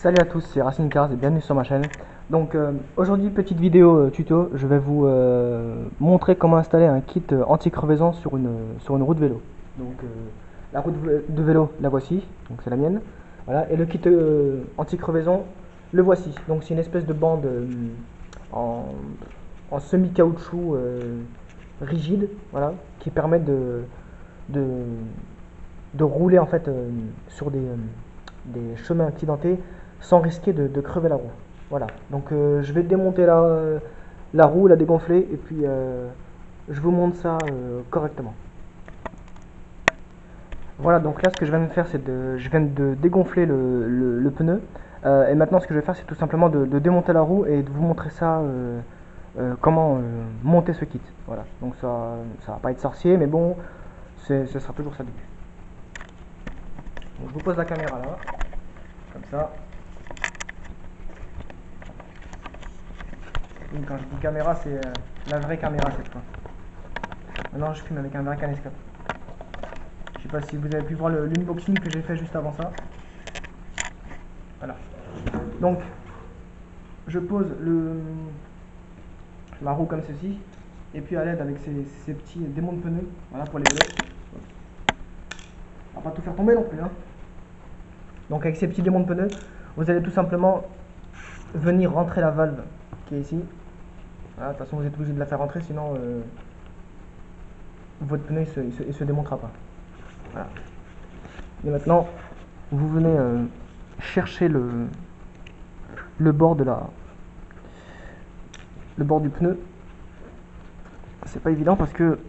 Salut à tous, c'est Racing Cars et bienvenue sur ma chaîne. Donc aujourd'hui petite vidéo tuto, je vais vous montrer comment installer un kit anti-crevaison sur une roue de vélo. Donc la roue de vélo, la voici, donc c'est la mienne. Voilà, et le kit anti-crevaison, le voici. Donc c'est une espèce de bande en, en semi-caoutchouc rigide, voilà, qui permet de, de rouler en fait sur des chemins accidentés sans risquer de crever la roue. Voilà, donc je vais démonter la roue, la dégonfler et puis je vous montre ça correctement. Voilà, donc là ce que je viens de faire, je viens de dégonfler le pneu et maintenant ce que je vais faire, c'est tout simplement de démonter la roue et de vous montrer ça, comment monter ce kit. Voilà, donc ça va pas être sorcier, mais bon, ce sera toujours ça de but. Donc je vous pose la caméra là, comme ça. Donc, quand je dis caméra, c'est la vraie caméra cette fois. Maintenant, je filme avec un vrai caméscope. Je sais pas si vous avez pu voir l'unboxing que j'ai fait juste avant ça. Voilà. Donc, je pose la roue comme ceci, et puis à l'aide avec ces petits démonte pneus, voilà pour les vélos. On va pas tout faire tomber non plus, hein. Donc avec ces petits démonte pneus, vous allez tout simplement venir rentrer la valve qui est ici. Voilà, de toute façon, vous êtes obligé de la faire rentrer, sinon votre pneu il se démontera pas. Voilà. Et maintenant, vous venez chercher le bord le bord du pneu. C'est pas évident parce que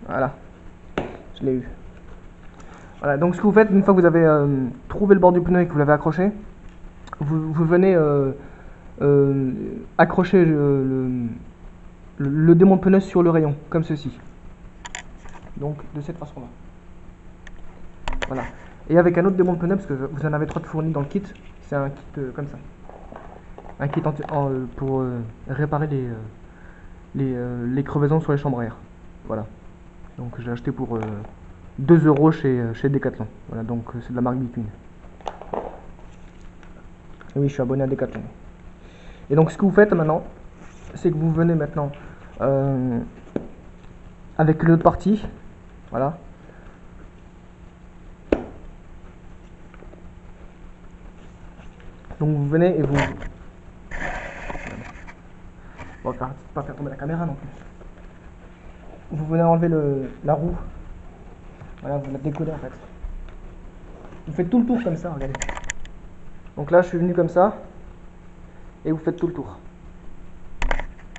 voilà, je l'ai eu. Voilà, donc ce que vous faites, une fois que vous avez trouvé le bord du pneu et que vous l'avez accroché, vous venez accrocher le démonte pneu sur le rayon, comme ceci. Donc de cette façon-là. Voilà. Et avec un autre démonte pneu, parce que vous en avez 3 de fournis dans le kit, c'est un kit comme ça. Un kit pour réparer les crevaisons sur les chambres à air. Voilà. Donc j'ai acheté pour 2 € chez Decathlon. Voilà, donc c'est de la marque Bitwin. Et oui, je suis abonné à Decathlon. Et donc ce que vous faites maintenant, c'est que vous venez maintenant avec l'autre partie, voilà. Donc vous venez et vous... Bon, pas faire tomber la caméra non plus. Vous venez enlever la roue. Voilà, vous la décollez en fait. Vous faites tout le tour comme ça, regardez. Donc là, je suis venu comme ça. Et vous faites tout le tour.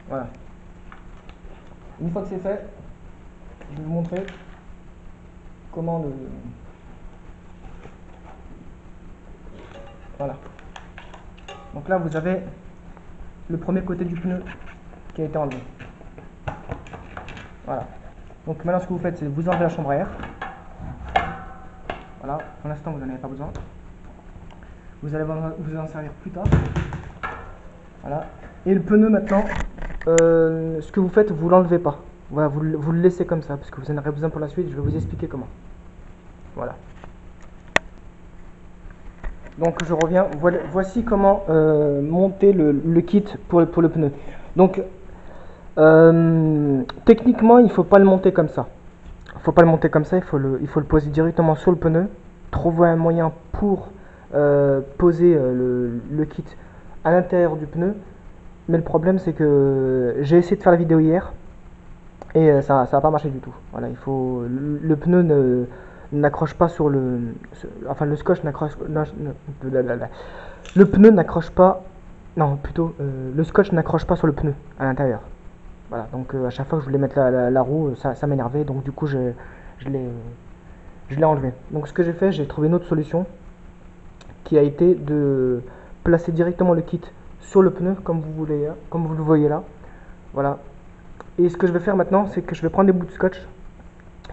Voilà. Une fois que c'est fait, je vais vous montrer comment le... Voilà. Donc là, vous avez le premier côté du pneu qui a été enlevé. Voilà. Donc maintenant, ce que vous faites, c'est vous enlevez la chambre à air. Voilà. Pour l'instant, vous n'en avez pas besoin. Vous allez vous en servir plus tard. Voilà. Et le pneu maintenant, ce que vous faites, vous l'enlevez pas. Voilà, vous le laissez comme ça, parce que vous en aurez besoin pour la suite. Je vais vous expliquer comment. Voilà. Donc je reviens. Voici comment monter le kit pour le pneu. Donc techniquement, il faut pas le monter comme ça. Il faut pas le monter comme ça. Il faut le poser directement sur le pneu. Trouver un moyen pour poser le kit à l'intérieur du pneu. Mais le problème, c'est que j'ai essayé de faire la vidéo hier et ça n'a pas marché du tout. Voilà, le pneu n'accroche pas sur enfin le scotch n'accroche, le pneu n'accroche pas, non plutôt le scotch n'accroche pas sur le pneu à l'intérieur. Voilà, donc à chaque fois que je voulais mettre la roue, ça m'énervait, donc du coup je l'ai enlevé. Donc ce que j'ai fait, j'ai trouvé une autre solution qui a été de placer directement le kit sur le pneu comme vous le voyez là. Voilà. Et ce que je vais faire maintenant, c'est que je vais prendre des bouts de scotch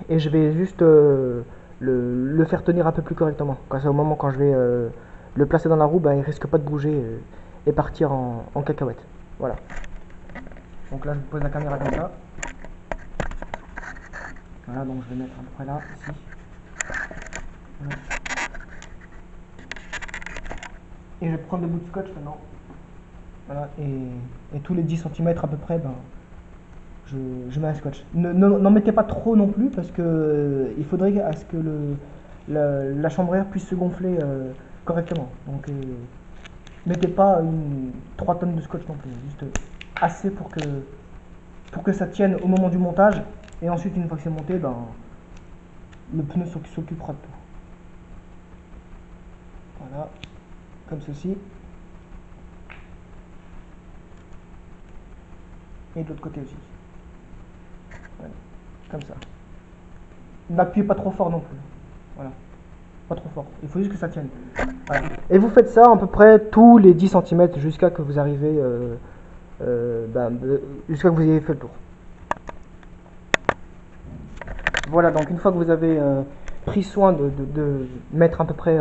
et je vais juste le faire tenir un peu plus correctement. Au moment quand je vais le placer dans la roue, bah, il risque pas de bouger et partir en cacahuète. Voilà. Donc là, je pose la caméra comme ça. Voilà, donc je vais mettre à peu près là, ici. Voilà. Et je vais prendre le bout de scotch maintenant. Voilà, et tous les 10 cm à peu près, ben, je mets un scotch. N'en mettez pas trop non plus, parce que il faudrait à ce que la chambre à air puisse se gonfler correctement. Donc mettez pas 3 tonnes de scotch non plus, juste assez pour que ça tienne au moment du montage. Et ensuite, une fois que c'est monté, ben, le pneu s'occupera de tout. Voilà, comme ceci. Et de l'autre côté aussi. Voilà, comme ça. N'appuyez pas trop fort non plus. Voilà, pas trop fort. Il faut juste que ça tienne. Voilà. Et vous faites ça à peu près tous les 10 cm jusqu'à que vous arrivez, jusqu'à que vous ayez fait le tour. Voilà, donc une fois que vous avez pris soin de mettre à peu près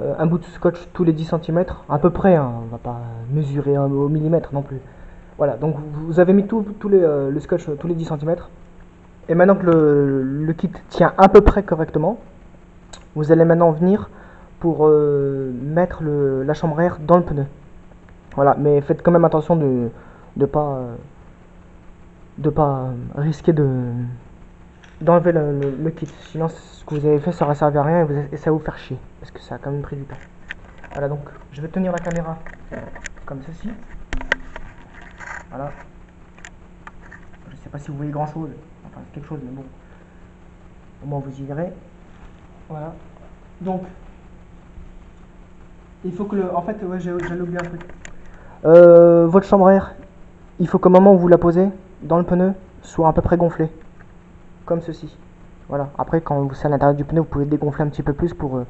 un bout de scotch tous les 10 cm, à peu près, hein, on va pas mesurer au millimètre non plus. Voilà, donc vous avez mis le scotch tous les 10 cm. Et maintenant que le kit tient à peu près correctement, vous allez maintenant venir pour mettre la chambre à air dans le pneu. Voilà, mais faites quand même attention de pas risquer d'enlever le kit. Sinon, ce que vous avez fait, ça n'aurait servi à rien et ça va vous faire chier. Parce que ça a quand même pris du temps. Voilà, donc je vais tenir la caméra comme ceci. Voilà. Je sais pas si vous voyez grand chose. Enfin, quelque chose, mais bon. Au moins, vous y verrez. Voilà. Donc, il faut que en fait, ouais, j'ai oublié un truc. Votre chambre à air, il faut qu'au moment où vous la posez dans le pneu, soit à peu près gonflée. Comme ceci. Voilà. Après, quand c'est à l'intérieur du pneu, vous pouvez dégonfler un petit peu plus pour